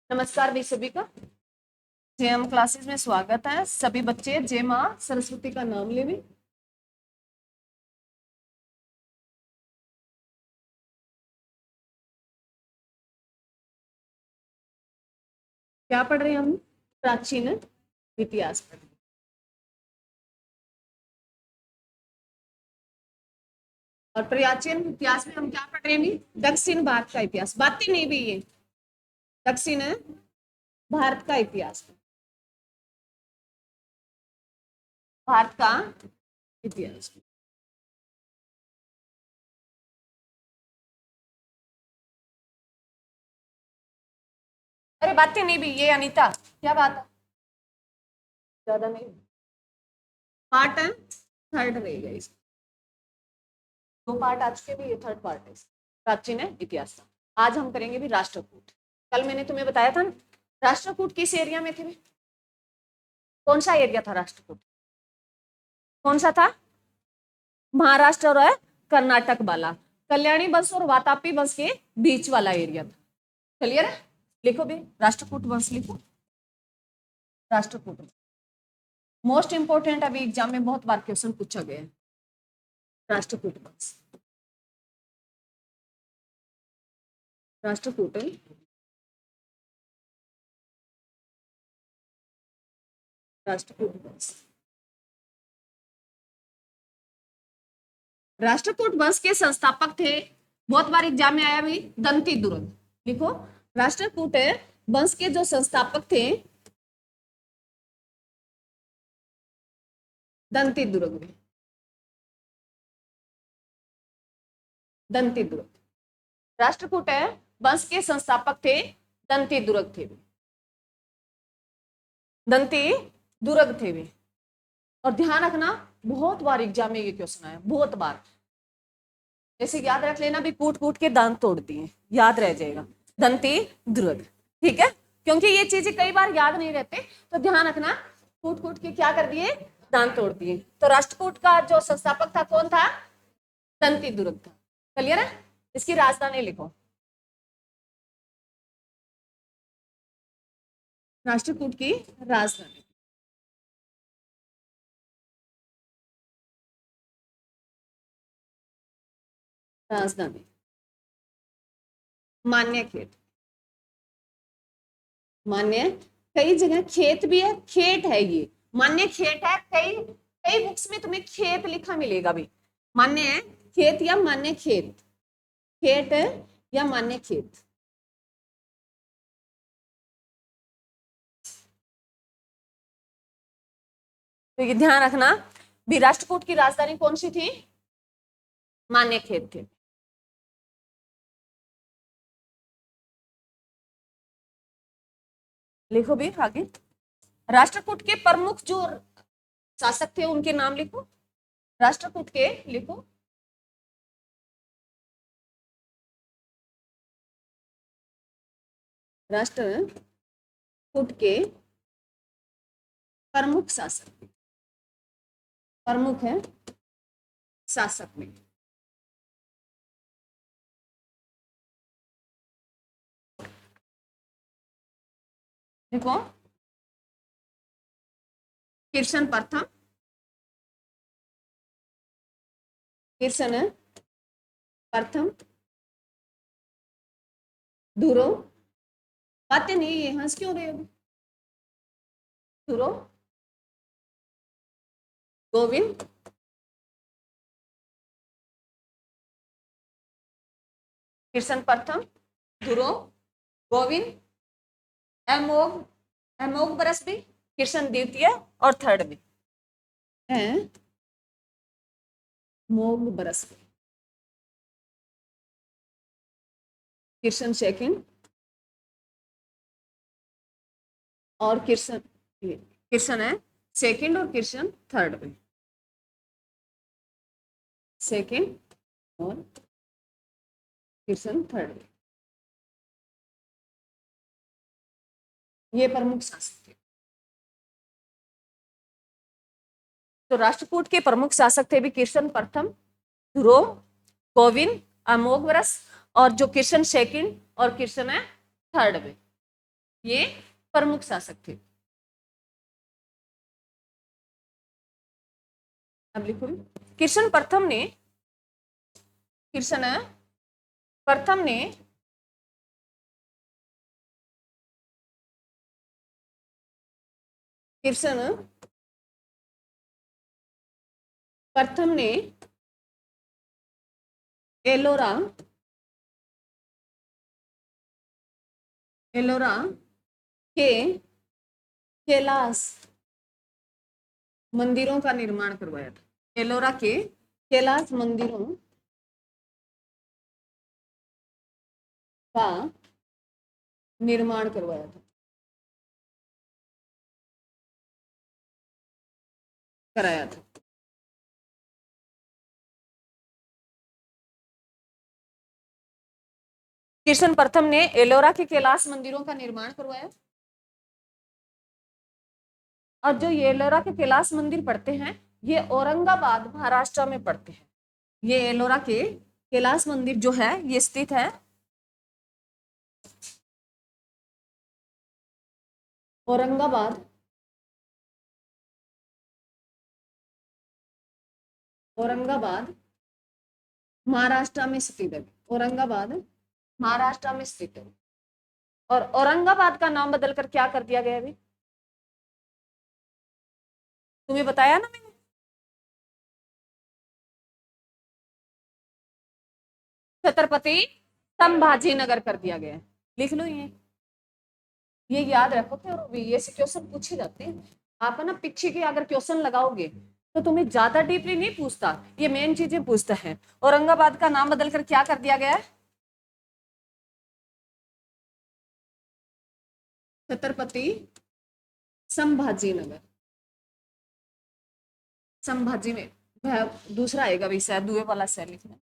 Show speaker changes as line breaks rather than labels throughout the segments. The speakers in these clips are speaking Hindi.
नमस्कार भी सभी का जेएम क्लासेस में स्वागत है। सभी बच्चे जय माँ सरस्वती का नाम ले भी। क्या पढ़ रहे हैं हम? प्राचीन इतिहास पढ़ रहे हैं। और प्राचीन इतिहास में हम क्या पढ़ रहे हैं भी? दक्षिण भारत का इतिहास। बातें नहीं भी ये दक्षिण भारत का इतिहास, भारत का इतिहास। अरे बातें नहीं भी ये अनीता, क्या बात है? ज्यादा नहीं, पार्ट है, थर्ड रहेगा इसका। दो पार्ट आज के भी, ये थर्ड पार्ट है। प्राचीन इतिहास का आज हम करेंगे भी राष्ट्रकूट। कल मैंने तुम्हें बताया था ना, राष्ट्रकूट किस एरिया में थे? कौन सा एरिया था राष्ट्रकूट? कौन सा था? महाराष्ट्र और कर्नाटक वाला, कल्याणी बस और वातापी बस के बीच वाला एरिया था। क्लियर है? लिखो भी राष्ट्रकूट वंश लिखो। राष्ट्रकूट मोस्ट इंपोर्टेंट, अभी एग्जाम में बहुत बार क्वेश्चन पूछा गया है। राष्ट्रकूट वंश, राष्ट्रकूट राष्ट्रकूट वंश। राष्ट्रकूट वंश के संस्थापक थे, बहुत बार एग्जाम में आया भी, दंती दुर्ग। लिखो राष्ट्रकूट वंश के जो संस्थापक थे दंती दुर्ग में, दंती दुर्ग। राष्ट्रकूट वंश के संस्थापक थे दंती दुर्ग थे वे, दंती दुर्ग थे वे। और ध्यान रखना, बहुत बार एग्जाम में ये क्वेश्चन आया, बहुत बार। जैसे याद रख लेना भी, कूट कूट के दांत तोड़ दिए, याद रह जाएगा दंती दुर्ग। ठीक है, क्योंकि ये चीजें कई बार याद नहीं रहते, तो ध्यान रखना। कूट कूट के क्या कर दिए? दांत तोड़ दिए। तो राष्ट्रकूट का जो संस्थापक था कौन था? दंती दुर्ग था। क्लियर है? इसकी राजधानी लिखो, राष्ट्रकूट की राजधानी। राजधानी मान्य खेत। मान्य, कई जगह खेत भी है, खेत है, ये मान्य खेत है। कई कई बुक्स में तुम्हें खेत लिखा मिलेगा भी। मान्य है खेत या मान्य खेत, खेत या मान्य खेत। तो ये ध्यान रखना भी, राष्ट्रकूट की राजधानी कौन सी थी? मान्य खेत थे। लिखो भी आगे, राष्ट्रकूट के प्रमुख जो शासक थे उनके नाम लिखो। राष्ट्रकूट के लिखो, राष्ट्रकूट के प्रमुख शासक, प्रमुख है शासक में। देखो, किर्शन प्रथम, किर्शन प्रथम, धुरो, बातें नहीं है, हंस क्यों रहे हो? धुरो, गोविंद, किर्शन प्रथम, धुरो, गोविंद, अमोघ, अमोघ बरस भी, किर्शन द्वितीय और थर्ड भी है मोघ बरस भी, किर्शन सेकंड और किर्शन, किर्शन है सेकंड और किर्शन थर्ड में, सेकंड और किर्शन थर्ड में। ये प्रमुख शासक थे। तो राष्ट्रकूट के प्रमुख शासक थे भी किर्शन प्रथम, ध्रुव, गोविंद, अमोघ बरस और जो किर्शन सेकंड और किर्शन है थर्ड में। ये प्रमुख शासक थे। अब लिखो, कृष्ण प्रथम ने, कृष्ण प्रथम ने कृष्ण प्रथम ने एलोरा एलोरा के कैलाश मंदिरों का निर्माण करवाया था। एलोरा के कैलाश मंदिरों का निर्माण करवाया था, कराया था। कृष्ण प्रथम ने एलोरा के कैलाश मंदिरों का निर्माण करवाया। और जो ये एलोरा के कैलाश मंदिर पड़ते हैं, ये औरंगाबाद महाराष्ट्र में पड़ते हैं। ये एलोरा के कैलाश मंदिर जो है ये स्थित है औरंगाबाद औरंगाबाद महाराष्ट्र में स्थित है। औरंगाबाद महाराष्ट्र में स्थित है। और औरंगाबाद का नाम बदलकर क्या कर दिया गया अभी? तुम्हें बताया ना मैंने, छत्रपति संभाजी नगर कर दिया गया है। लिख लो ये याद रखो कि और ये से क्वेश्चन पूछे जाते हैं। आप है ना पीछे के अगर क्वेश्चन लगाओगे तो तुम्हें ज्यादा डीपली नहीं पूछता, ये मेन चीजें पूछता है। औरंगाबाद का नाम बदलकर क्या कर दिया गया है? छत्रपति संभाजी नगर। संभाजी में दूसरा आएगा भाई, शायद दुए वाला शायद लिखना।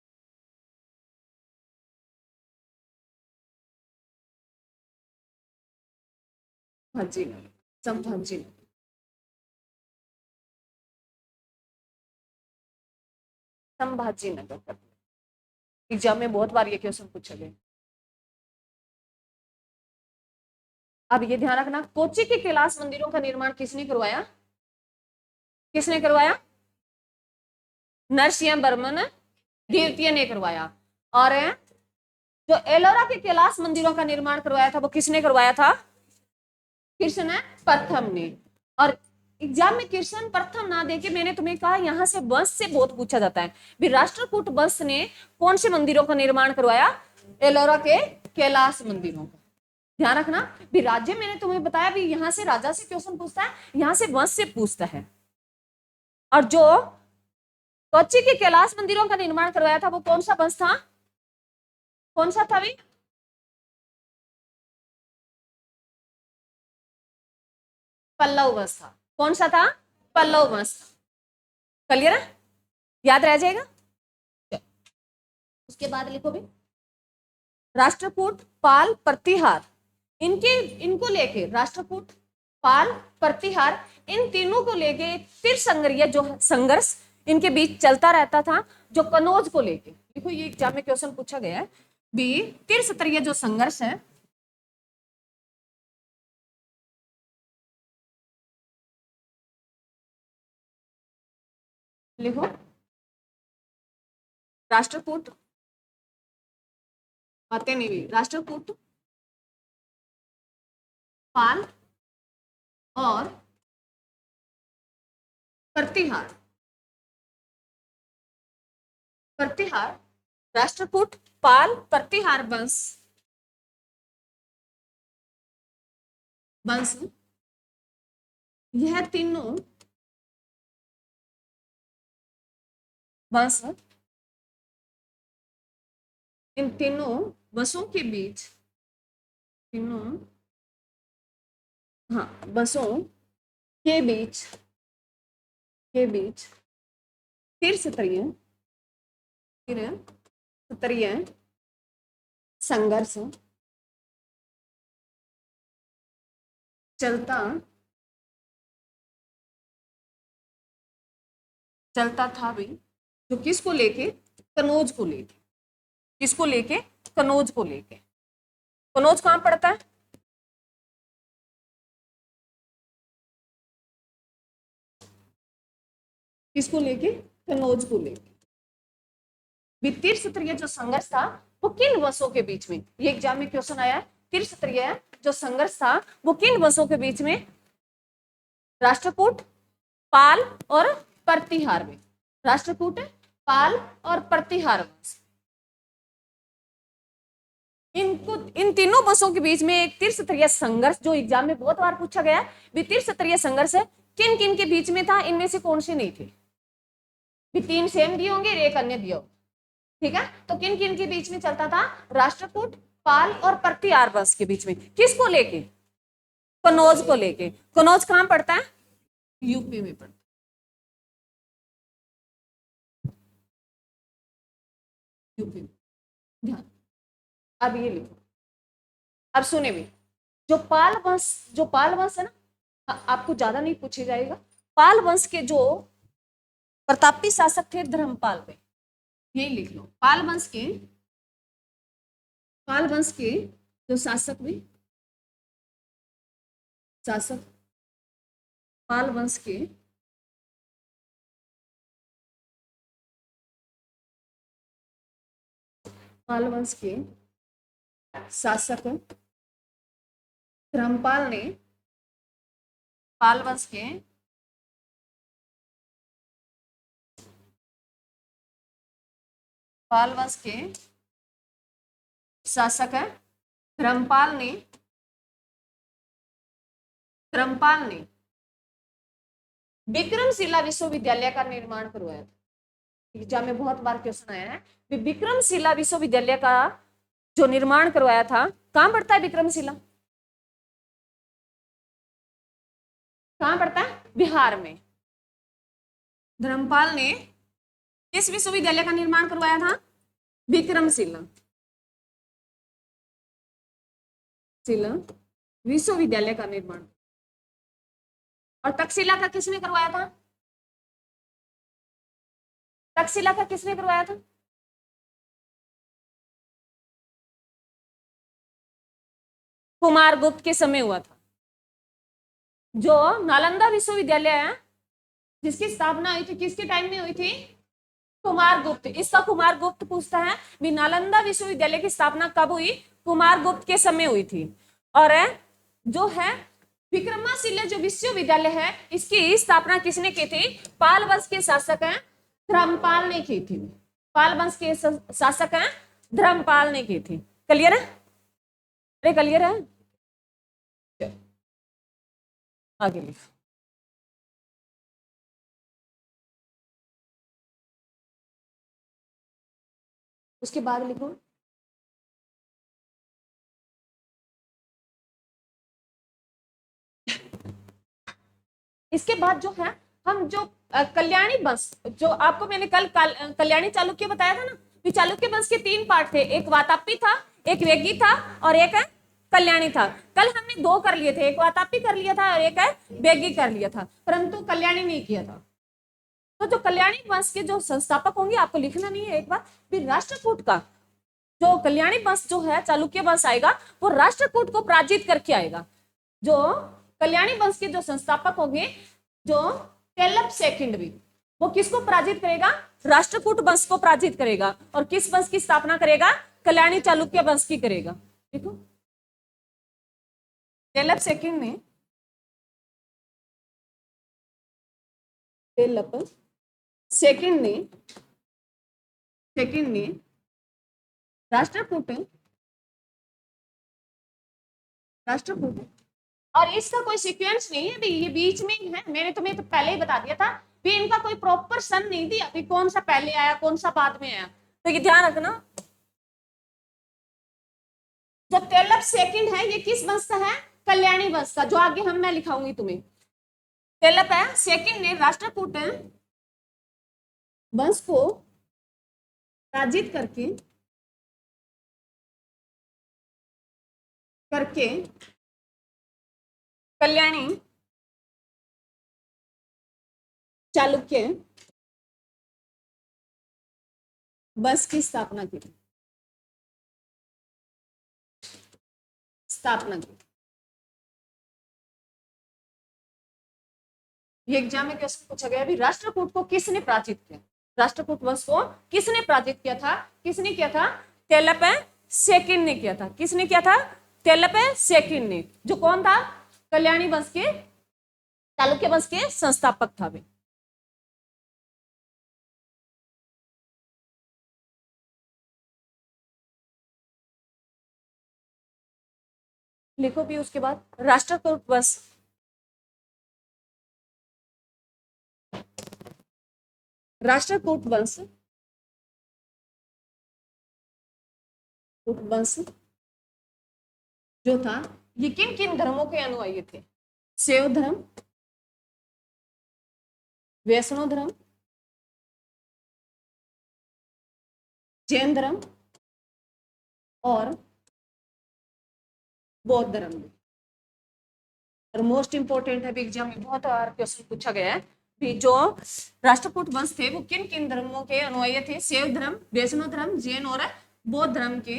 भाजी नगर, संभाजी नगर, संभाजी नगर कर दिया। एग्जाम में बहुत बार ये क्वेश्चन पूछा गया। अब ये ध्यान रखना, कोच्चि के कैलाश मंदिरों का निर्माण किसने करवाया? किसने करवाया? नरसिंह वर्मन द्वितीय ने करवाया। और जो एलोरा के कैलाश मंदिरों का निर्माण करवाया था वो किसने करवाया था? कृष्ण प्रथम ने। और एग्जाम में कृष्ण प्रथम ना देके मैंने तुम्हें कहा यहाँ से वंश से बहुत पूछा जाता है। भी राष्ट्रकूट वंश ने कौन से मंदिरों का निर्माण करवाया? एलोरा के कैलाश मंदिरों का। ध्यान रखना भी, राज्य मैंने तुम्हें बताया भी यहाँ से राजा से क्वेश्चन पूछता है, यहाँ से वंश से पूछता है। और जो कोच्चि के कैलाश मंदिरों का निर्माण करवाया था वो कौन सा वंश था? कौन सा था भी? पल्लव वंश था। कौन सा था? पल्लव वंश। क्लियर है? याद रह जाएगा। उसके बाद लिखो भी, राष्ट्रकूट, पाल, प्रतिहार, इनको लेके राष्ट्रकूट, पाल, प्रतिहार, इन तीनों को लेके त्रिसंघर्ष जो संघर्ष इनके बीच चलता रहता था। जो कनौज को लेके, देखो ये एग्जाम में क्वेश्चन पूछा गया है भी, त्रिस्तरीय जो संघर्ष है, लिखो राष्ट्रकूट, बातें नहीं भी, राष्ट्रकूट, पाल और प्रतिहार। प्रतिहार, राष्ट्रकूट, पाल, प्रतिहार वंश वंश यह तीनों वंश इन तीनों वंशों के बीच, तीनों हाँ वंशों के बीच त्रिस्तरीय संघर्ष चलता चलता था भी। जो किसको लेके? कनौज को लेके। किसको लेके? कनौज को लेके। कनौज कहाँ पड़ता है? किसको लेके? कनौज को लेके। त्रिस्तरीय जो संघर्ष था वो किन वंशों के बीच में, ये एग्जाम में क्वेश्चन आया है। त्रिस्तरीय जो संघर्ष था वो किन वंशों के बीच में? राष्ट्रकूट, पाल और प्रतिहार में। राष्ट्रकूट, पाल और प्रतिहार वंश, इन तीनों वंशों के बीच में एक त्रिस्तरीय संघर्ष जो एग्जाम में बहुत बार पूछा गया है। त्रिस्तरीय संघर्ष किन किन के बीच में था? इनमें से कौन से नहीं थे? भी 3 सेम दिए होंगे, एक अन्य दिया होगा, ठीक है। तो किन किन के बीच में चलता था? राष्ट्रकूट, पाल और प्रतिहार वंश के बीच में। किसको लेके? कनौज को लेके। कनौज कहां पड़ता है? यूपी में पड़ता है। यूपी में। ध्यान, अब ये लिखो, अब सुने भी। जो पाल वंश है ना, आपको ज्यादा नहीं पूछे जाएगा। पाल वंश के जो प्रतापी शासक थे धर्मपाल पे, यही लिख लो। पाल वंश के जो शासक भी, शासक पाल वंश के शासक धर्मपाल ने पाल वंश के शासक है धर्मपाल ने विक्रमशिला विश्वविद्यालय का निर्माण करवाया था। एग्जाम में बहुत बार क्वेश्चन आया है। विक्रमशिला विश्वविद्यालय का जो निर्माण करवाया था, कहां पड़ता है विक्रमशिला? कहां पड़ता है? बिहार में। धर्मपाल ने किस विश्वविद्यालय का निर्माण करवाया था? विक्रमशिला विश्वविद्यालय का निर्माण। और तक्षशिला का किसने करवाया था? तक्षशिला का किसने करवाया था? कुमारगुप्त के समय हुआ था। जो नालंदा विश्वविद्यालय है, जिसकी स्थापना हुई थी, किसके टाइम में हुई थी? कुमारगुप्त। इसका कुमारगुप्त पूछता है भी नालंदा विश्वविद्यालय की स्थापना कब हुई? कुमारगुप्त के समय हुई थी। और जो है विक्रमशिला जो विश्वविद्यालय है, इसकी स्थापना किसने की थी? पाल वंश के शासक हैं धर्मपाल ने की थी। पाल वंश के शासक हैं धर्मपाल ने की थी। क्लियर है? अरे क्लियर है? आगे लिखो। उसके बाद लिखो इसके बाद जो है हम जो कल्याणी वंश, जो आपको मैंने कल कल्याणी चालुक्य बताया था ना, कि चालुक्य वंश के 3 पार्ट थे। एक वातापी था, एक वेगी था और एक है कल्याणी था। कल हमने 2 कर लिए थे, एक वातापी कर लिया था और एक है वेगी कर लिया था, परंतु कल्याणी नहीं किया था। तो जो कल्याणी वंश के जो संस्थापक होंगे, आपको लिखना नहीं है एक बार, फिर राष्ट्रकूट का जो कल्याणी वंश जो है, चालुक्य वंश आएगा, वो राष्ट्रकूट को पराजित करके आएगा। जो कल्याणी वंश के जो संस्थापक होंगे, जो टेलप सेकंड भी, वो किसको पराजित करेगा? राष्ट्रकूट वंश को पराजित करेगा। और किस वंश की स्थापना करेगा? कल्याणी चालुक्य वंश की करेगा। देखो, टेलप सेकंड ने राष्ट्रकूट और इसका कोई सीक्वेंस नहीं है, ये बीच में ही है। मैंने तुम्हें तो पहले ही बता दिया था भी इनका कोई प्रॉपर सन नहीं दिया भी कौन सा पहले आया कौन सा बाद में आया, तो ये ध्यान रखना। जो टेलप सेकंड है, ये किस वंश का है? कल्याणी वंश का, जो आगे मैं लिखाऊंगी तुम्हें। टेलप है सेकंड ने राष्ट्रकूट वंश को पराजित करके कल्याणी चालुक्य वंश की स्थापना की। ये एग्जाम में क्वेश्चन पूछा गया, अभी राष्ट्रकूट को किसने प्राचित किया? राष्ट्रकूट वंश को किसने प्राचित किया था? किसने किया था? तेलपे सेकिन ने किया था। किसने किया था? तेलपे सेकिन ने, जो कौन था? कल्याणी वंश के, चालुक्य वंश के संस्थापक था वे। लिखो भी उसके बाद राष्ट्रकूट वंश, राष्ट्रकूट वंश, वंश जो था ये किन किन धर्मों के अनुयायी थे? शैव धर्म, वैष्णव धर्म, जैन धर्म और बौद्ध धर्म। और मोस्ट इंपोर्टेंट है, एग्जाम में बहुत बार क्वेश्चन पूछा गया है भी, जो राष्ट्रकूट वंश थे वो किन किन धर्मों के अनुयायी थे? शैव धर्म, वैष्णव धर्म, जैन और बौद्ध धर्म के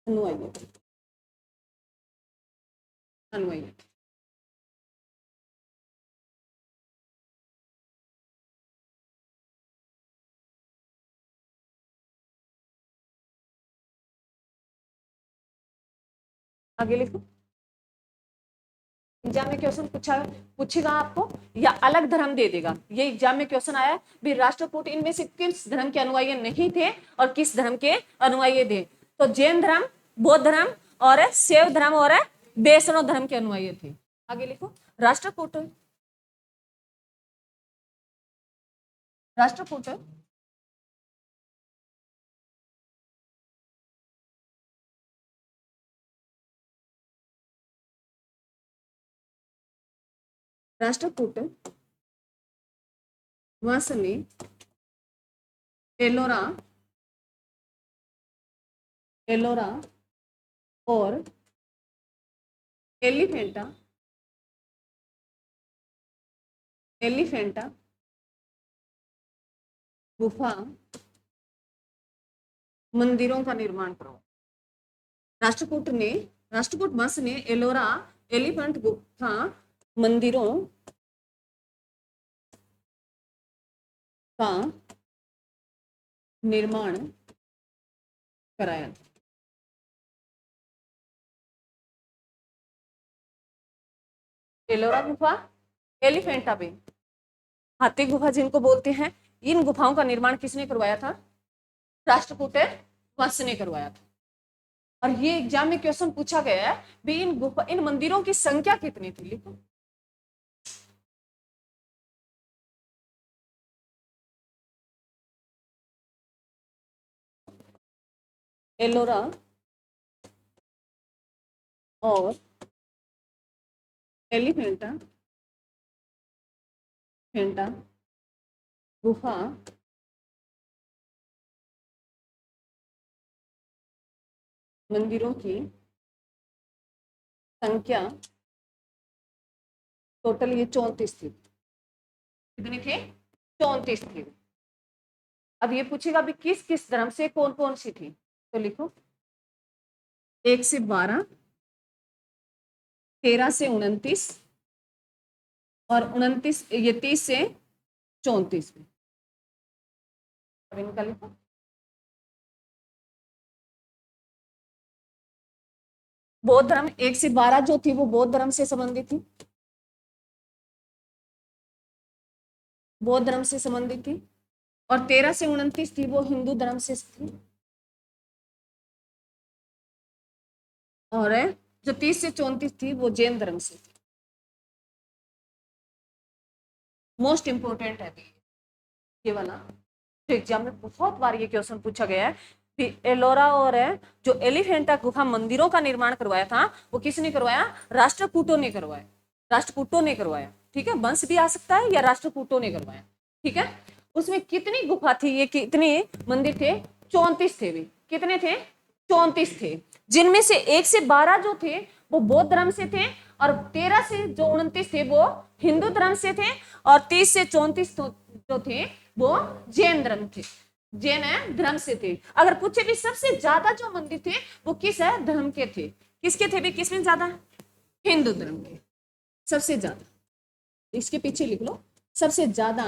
अनुयायी थे। अनुयायी आगे लिखो। एग्जाम में क्वेश्चन पूछेगा आपको या अलग धर्म दे देगा। ये एग्जाम में क्वेश्चन आया भी राष्ट्रकूट इनमें से किस धर्म के अनुयायी नहीं थे और किस धर्म के अनुयायी थे? तो जैन धर्म, बौद्ध धर्म और शैव धर्म और वैष्णव धर्म के अनुयायी थे। आगे लिखो। राष्ट्रकूट, राष्ट्रकूट राष्ट्रकूट वंश ने एलोरा, एलोरा और एलिफेंटा, एलिफेंटा गुफा मंदिरों का निर्माण करवाया। राष्ट्रकूट वंश ने एलोरा, एलिफेंट गुफा मंदिरों का निर्माण कराया। एलोरा गुफा, एलिफेंटा भी, हाथी गुफा जिनको बोलते हैं, इन गुफाओं का निर्माण किसने करवाया था? राष्ट्रकूट वंश ने करवाया था। और ये एग्जाम में क्वेश्चन पूछा गया है भी इन मंदिरों की संख्या कितनी थी? लिखो। एलोरा और एलिफेंटा गुफा मंदिरों की संख्या टोटल ये 34 थी। कितनी थी? 34 थी। अब ये पूछेगा भी किस किस धर्म से कौन कौन सी थी? तो लिखो 1 से 12, 13 से 29 और 29 ये 30 से 34 में। अब इनका लिखो। बौद्ध धर्म 1 से 12 जो थी वो बौद्ध धर्म से संबंधित थी, बौद्ध धर्म से संबंधित थी। और 13 से 29 थी वो हिंदू धर्म से थी। और जो 30 से 34 थी वो जैन धर्म से थी। मोस्ट इंपोर्टेंट है ये वाला, तो एग्जाम में बहुत बार ये क्वेश्चन पूछा गया है। एलोरा और जो एलिफेंटा गुफा मंदिरों का निर्माण करवाया था वो किसने करवाया? राष्ट्रकूटों ने करवाया। राष्ट्रकूटों ने करवाया, ठीक है। वंश भी आ सकता है या राष्ट्रकूटों ने करवाया, ठीक है। उसमें कितनी गुफा थी? ये कितने मंदिर थे? 34 थे। भी कितने थे? 34 थे, जिनमें से 1 से 12 जो थे वो बौद्ध धर्म से थे और 13 से जो 29 थे वो हिंदू धर्म से थे और 30 से 34 जो थे वो जैन धर्म थे, जैन धर्म से थे। अगर पूछे भी सबसे ज्यादा जो मंदिर थे वो किस धर्म के थे? किसके थे भी, किसमें ज्यादा, हिंदू धर्म के सबसे ज्यादा। इसके पीछे लिख लो, सबसे ज्यादा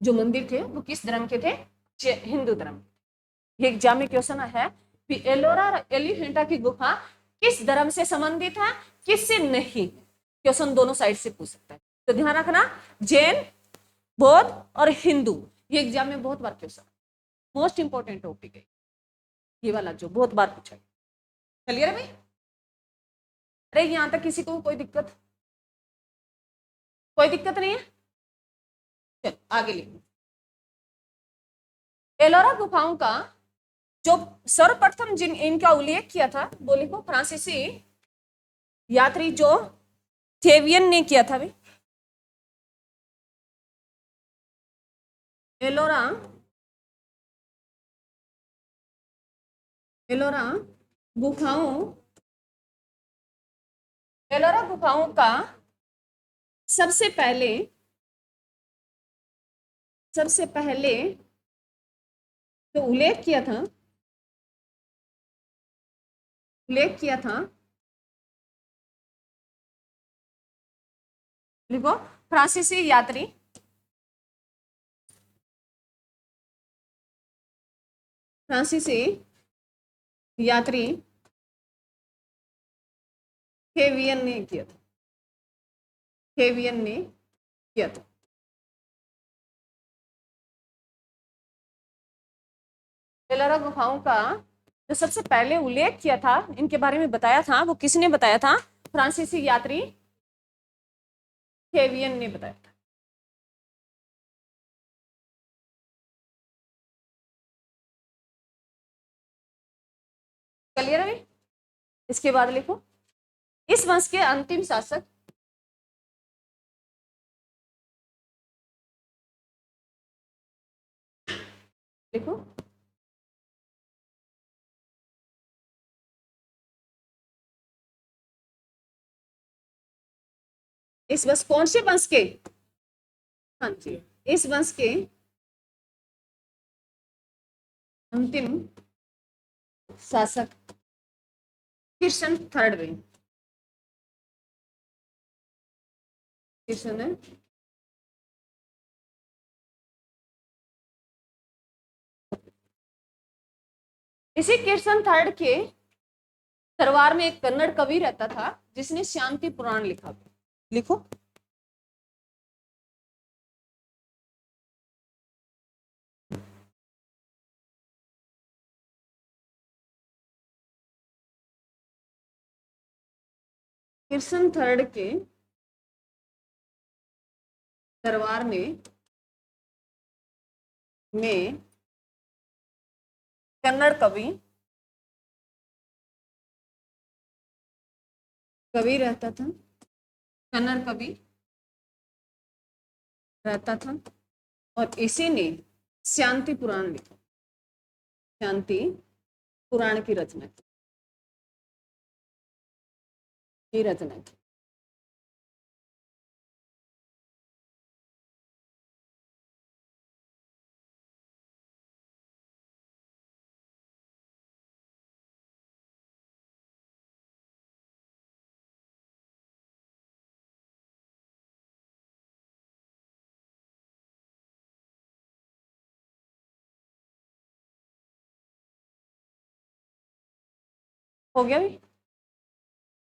जो मंदिर थे वो किस धर्म के थे, हिंदू धर्म। ये एग्जाम में क्वेश्चन है कि एलोरा और एलिफेंटा की गुफा किस धर्म से संबंधित है, किससे नहीं। क्वेश्चन दोनों साइड से पूछ सकता है, तो ध्यान रखना, जैन, बौद्ध और हिंदू। ये एग्जाम में बहुत बार क्वेश्चन, मोस्ट इंपोर्टेंट टॉपिक है ये वाला जो बहुत बार पूछा। क्लियर है भाई? अरे यहां तक किसी को कोई दिक्कत, कोई दिक्कत नहीं है? चल आगे लिखो। एलोरा गुफाओं का जो सर्वप्रथम जिन इनका उल्लेख किया था वो लिखो, फ्रांसीसी यात्री जो थेवियन ने किया था भाई। एलोरा, एलोरा गुफाओं, एलोरा गुफाओं का सबसे पहले तो उल्लेख किया था, लिखो, फ्रांसीसी यात्री, थेवियन ने किया था, एलोरा गुफाओं का जो सबसे पहले उल्लेख किया था, इनके बारे में बताया था, वो किसने बताया था, फ्रांसीसी यात्री थेवियन ने बताया था। क्लियर है? इसके बाद लिखो, इस वंश के अंतिम शासक, लिखो, इस वंश, कौन से वंश के, हाँ जी, इस वंश के अंतिम शासक किशन थर्ड में, किशन है इसी किशन थर्ड के दरबार में एक कन्नड़ कवि रहता था जिसने शांति पुराण लिखा। लिखो, किशन थर्ड के दरबार में कन्नड़ कवि रहता था, कन्नड़ कवि रहता था, और इसी ने शांति पुराण लिखा, शांति पुराण की रचना की हो गया भी।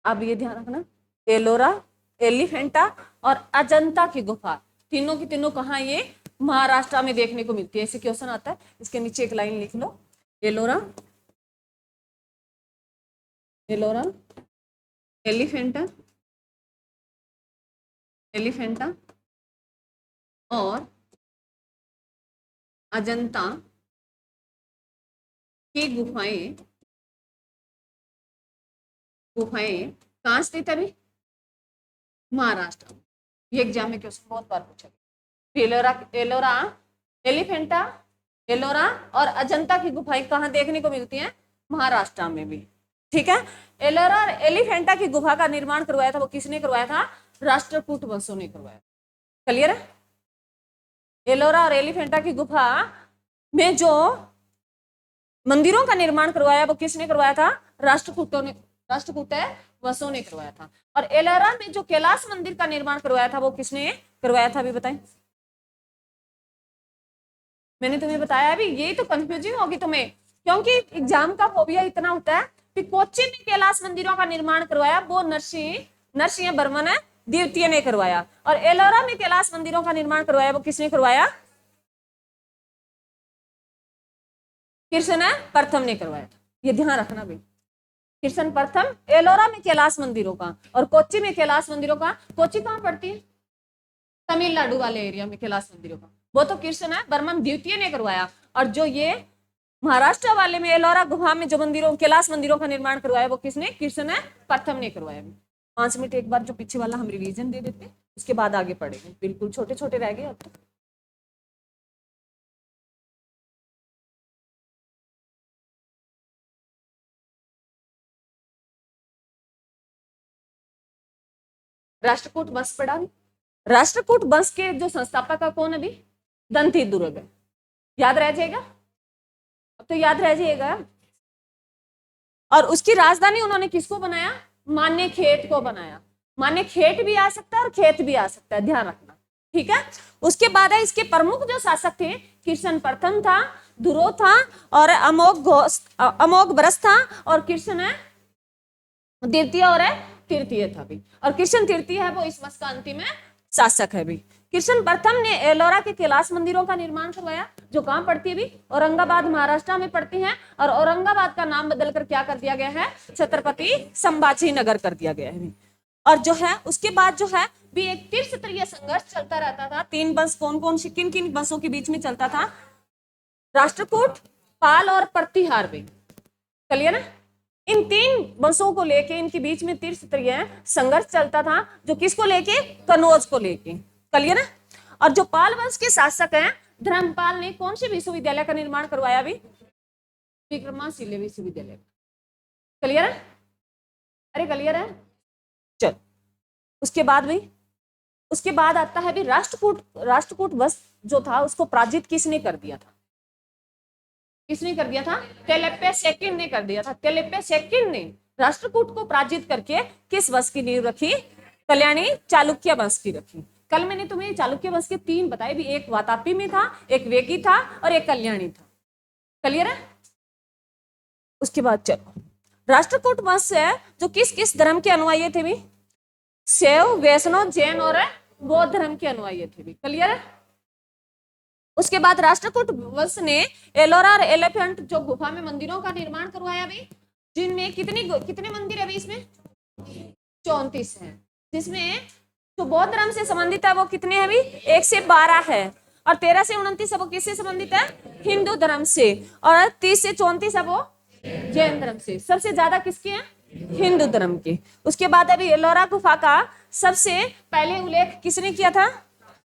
अब ये ध्यान रखना, एलोरा, एलिफेंटा और अजंता की गुफा, तीनों की तीनों कहाँ, ये महाराष्ट्र में देखने को मिलती है। ऐसे क्वेश्चन आता है, इसके नीचे एक लाइन लिख लो, एलोरा, एलिफेंटा, और अजंता की गुफाएं कहाँ स्थित है? महाराष्ट्र। ये एग्जाम में क्वेश्चन बहुत बार पूछा गया। एलोरा, एलिफेंटा, एलोरा और अजंता की गुफाएं कहाँ देखने को मिलती हैं? महाराष्ट्र में भी। ठीक है, एलोरा और एलिफेंटा की गुफा का निर्माण करवाया था, वो किसने करवाया था? राष्ट्रकूट वंशों ने करवाया। क्लियर है? एलोरा और एलिफेंटा की गुफा में जो मंदिरों का निर्माण करवाया वो किसने करवाया था? राष्ट्रकूटों ने, राष्ट्रकूट वसों ने करवाया था। और एलोरा में जो कैलाश मंदिर का निर्माण करवाया था वो किसने करवाया था, अभी बताएं। मैंने तुम्हें बताया अभी, यही तो कंफ्यूजिंग होगी तुम्हें, क्योंकि एग्जाम का फोबिया इतना होता है कि कोच्चि में कैलाश मंदिरों का निर्माण करवाया वो नरसिंह वर्मन द्वितीय ने करवाया, और एलोरा में कैलाश मंदिरों का निर्माण करवाया वो किसने करवाया? कृष्ण प्रथम ने करवाया था। ये ध्यान रखना भाई, कृष्ण प्रथम एलोरा में कैलाश मंदिरों का, और कोच्चि में कैलाश मंदिरों का। कोच्चि कहाँ पड़ती है? तमिलनाडु वाले एरिया में कैलाश मंदिरों का, वो तो कृष्ण बर्मन द्वितीय ने करवाया। और जो ये महाराष्ट्र वाले में एलोरा गुफा में जो मंदिरों कैलाश मंदिरों का निर्माण करवाया वो किसने? कृष्ण प्रथम ने करवाया। 5 मिनट एक बार जो पीछे वाला हम रिवीजन दे देते, उसके बाद आगे पढ़ेंगे, बिल्कुल छोटे छोटे रह गए अब तक। राष्ट्रकूट वंश पढ़ा भी। राष्ट्रकूट वंश के जो संस्थापक का कौन अभी? दंती दुर्ग। याद रह जाएगा, अब तो याद रह जाएगा। और उसकी राजधानी उन्होंने किसको बनाया? मान्य खेत को बनाया। मान्य खेत भी आ सकता है और खेत भी आ सकता है, ध्यान रखना, ठीक है। उसके बाद है इसके प्रमुख जो शासक थे, कृष्ण प्रथम था, ध्रुव था, और अमोघ बरस था, और कृष्ण द्वितीय और तृतीय था भी। और कृष्ण तृतीय है वो इस वंश का अंतिम शासक है भी। कृष्ण प्रथम ने एलोरा के कैलाश मंदिरों का निर्माण करवाया, जो कहां पड़ती है भी? औरंगाबाद महाराष्ट्र में पड़ती है। और औरंगाबाद का नाम बदलकर क्या कर दिया गया है? छत्रपति संभाजी नगर कर दिया गया है। और जो है उसके बाद जो है भी एक त्रिस्तरीय संघर्ष चलता रहता था। 3 वंश कौन कौन से, किन किन वंशों के बीच में चलता था? राष्ट्रकूट, पाल और प्रतिहार भी। क्लियर है? इन 3 वंशों को लेके इनके बीच में त्रिस्तरीय संघर्ष चलता था, जो किसको लेके? कनौज को लेके। क्लियर है? और जो पाल वंश के शासक हैं, धर्मपाल ने कौन से विश्वविद्यालय का निर्माण करवाया भी? विक्रमाशिला विश्वविद्यालय। क्लियर है? अरे क्लियर है? चल, उसके बाद भाई, उसके बाद आता है भी राष्ट्रकूट वंश जो था उसको पराजित किसने कर दिया था? किसने कर दिया था? तेलप्पे सेकंड ने कर दिया था। तेलप्पे सेकंड ने राष्ट्रकूट को पराजित करके किस वंश की नींव रखी? कल्याणी चालुक्य वंश की रखी। कल मैंने तुम्हें चालुक्य वंश के 3 बताए भी, एक वातापी में था, एक वेगी था, और एक कल्याणी था। क्लियर है? उसके बाद चलो, राष्ट्रकूट वंश है जो किस किस धर्म के अनुयायी थे भी? शैव, वैष्णव, जैन और बौद्ध धर्म के अनुयायी थे भी। क्लियर है? उसके बाद राष्ट्रकूट वंश ने एलोरा और एलिफेंट जो गुफा में मंदिरों का निर्माण करवाया भी, जिनमें कितने मंदिर है भी? इसमें 34 हैं, जिसमें जो बौद्ध धर्म से संबंधित है वो कितने हैं भी? 1 से 12 है, और 13 से 29 है वो किससे संबंधित है? हिंदू धर्म से, और 30 से 34 है वो जैन धर्म से। सबसे ज्यादा किसके हैं? हिंदू धर्म के। उसके बाद अभी एलोरा गुफा का सबसे पहले उल्लेख किसने किया था?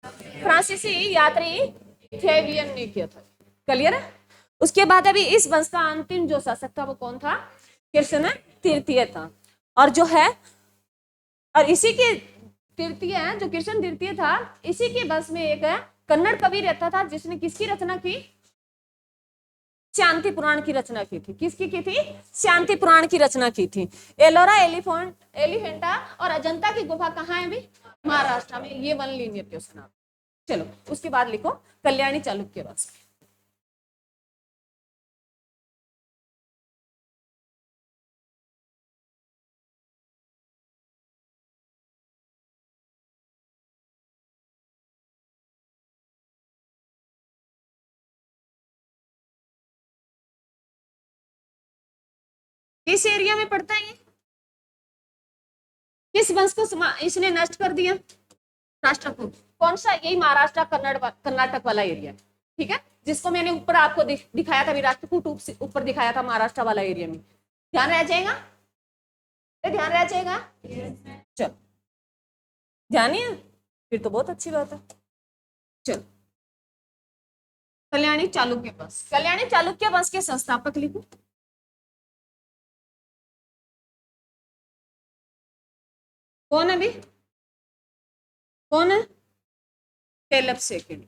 फ्रांसीसी यात्री थेवियन ने किया था। क्लियर है? उसके बाद अभी इस वंश का अंतिम जो शासक था वो कौन था? कृष्ण तृतीय था। और जो है, और इसी के तृतीय है जो कृष्ण तृतीय था, इसी के वंश में एक है कन्नड़ कवि रहता था, जिसने किसकी रचना की? शांति पुराण की रचना की थी। किसकी की थी? शांति पुराण की रचना की थी। एलोरा, एलिफेंटा और अजंता की गुफा कहाँ है भी? महाराष्ट्र में। ये वन लीनियर क्वेश्चन आप। चलो, उसके बाद लिखो कल्याणी चालुक्य वंश। किस एरिया में पड़ता है ये? किस वंश को इसने नष्ट कर दिया? राष्ट्रकूट। कौन सा? यही महाराष्ट्र कर्नाटक वाला एरिया, ठीक है, जिसको मैंने ऊपर आपको दिखाया था भी, राष्ट्रकूट ऊपर दिखाया था महाराष्ट्र वाला एरिया में। ध्यान रह जाएगा? ध्यान रह जाएगा? चलो, ध्यान नहीं है? फिर तो बहुत अच्छी बात है। चलो, कल्याणी चालुक्य वंश। कल्याणी चालुक्य वंश के संस्थापक लिखो। कौन है भी? कौन है? टेलप सेकंड।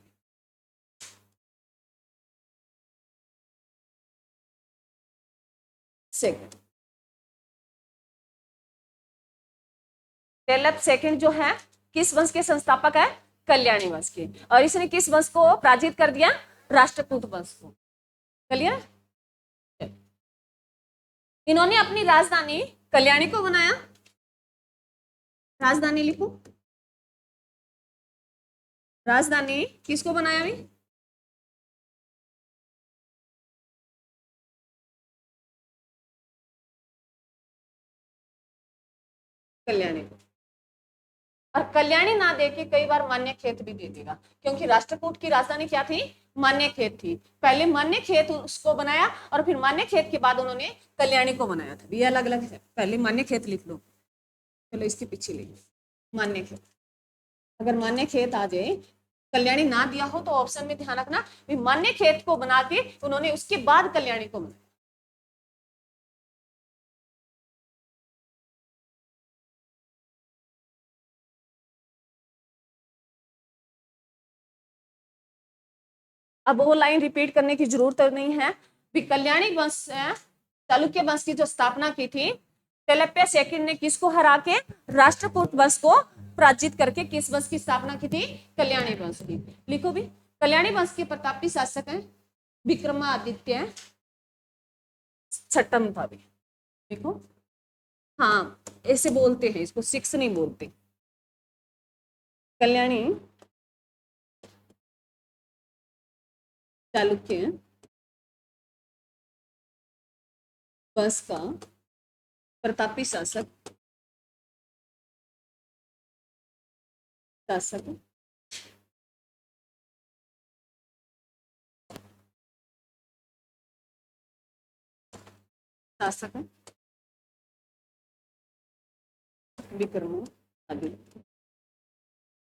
सेकंड। टेलप सेकंड जो है किस वंश के संस्थापक है? कल्याणी वंश के। और इसने किस वंश को पराजित कर दिया? राष्ट्रकूट वंश को। क्लियर? इन्होंने अपनी राजधानी कल्याणी को बनाया। राजधानी लिखो, राजधानी किसको बनाया भी? कल्याणी को। और कल्याणी ना देके कई बार मान्यखेत भी दे देगा, क्योंकि राष्ट्रकूट की राजधानी क्या थी? मान्यखेत थी। पहले मान्यखेत उसको बनाया और फिर मान्यखेत के बाद उन्होंने कल्याणी को बनाया था। ये अलग अलग है, पहले मान्यखेत लिख लो। चलो इसके पीछे लिखो मान्यखेत। अगर मान्यखेत आ जाए, कल्याणी ना दिया हो तो ऑप्शन में ध्यान रखना मान्यखेत को बना के उन्होंने उसके बाद कल्याणी को बनाया। अब वो लाइन रिपीट करने की जरूरत नहीं है। कल्याणी वंश चालुक्य वंश की जो स्थापना की थी, तेलप्पा सेकंड ने किसको हरा के? राष्ट्रकूट वंश को पराजित करके किस वंश की स्थापना की थी? कल्याणी वंश की। लिखो भी, कल्याणी वंश के प्रतापी शासक हैं विक्रमादित्य छठम था भी। देखो, हाँ ऐसे बोलते हैं इसको, सिक्स नहीं बोलते। कल्याणी चालुक्य वंश का प्रतापी शासक शासक शासक विक्रमादित्य।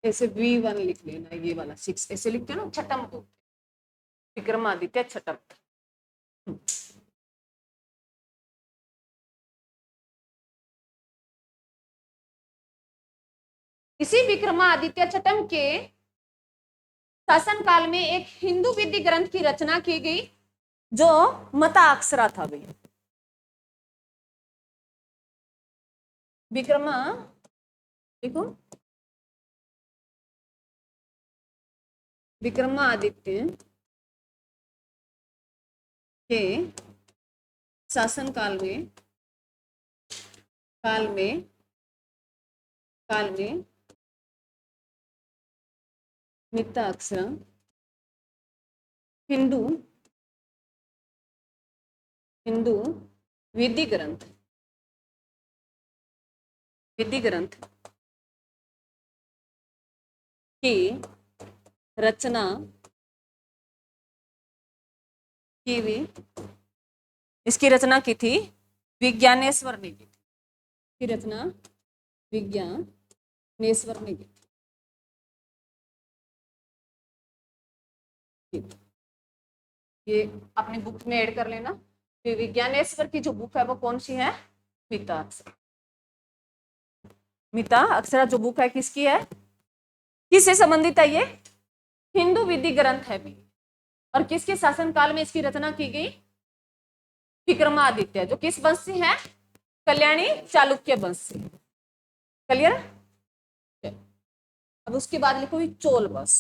ऐसे V1 लिख लेना, ये वाला 6 ऐसे लिखते हैं ना, छठम को विक्रमादित्य छठम। इसी विक्रमादित्य छठम के शासन काल में एक हिंदू विधि ग्रंथ की रचना की गई जो मताक्षरा था भाई। विक्रमा, देखो, विक्रमादित्य के शासन काल में मिताक्षरा हिंदू विधि ग्रंथ की रचना की भी, इसकी रचना की थी विज्ञानेश्वर ने की थी। की रचना विज्ञानेश्वर ने की थी। ये अपनी बुक में ऐड कर लेना। विज्ञानेश्वर की जो बुक है वो कौन सी है? मिता अक्षरा। मिता अक्षरा जो बुक है किसकी है? किससे संबंधित है ये? हिंदू विधि ग्रंथ है भी। और किसके शासन काल में इसकी रचना की गई? विक्रमादित्य, जो किस वंश से है? कल्याणी चालुक्य वंश से। क्लियर? अब उसके बाद लिखो चोल वंश।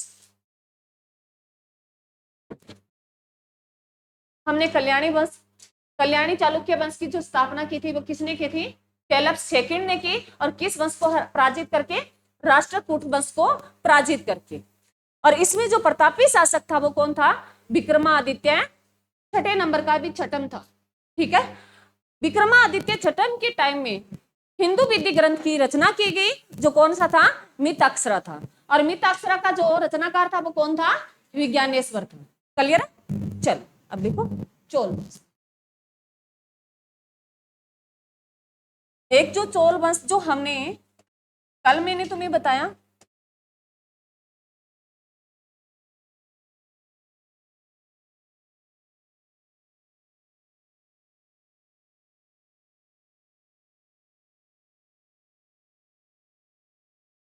हमने कल्याणी चालुक्य वंश की जो स्थापना की थी वो किसने की थी? कैलप सेकंड ने की। और किस वंश को पराजित करके? राष्ट्रकूट वंश को पराजित करके। और इसमें जो प्रतापी शासक था वो कौन था? विक्रमादित्य छठे नंबर का भी छठम था। ठीक है, विक्रमादित्य छठम के टाइम में हिंदू विधि ग्रंथ की रचना की गई जो कौन सा था? मिताक्षरा था। और मिताक्षरा का जो रचनाकार था वो कौन था? विज्ञानेश्वर था। क्लियर? चलो अब देखो चोल वंश। एक जो चोल वंश जो हमने कल मैंने तुम्हें बताया,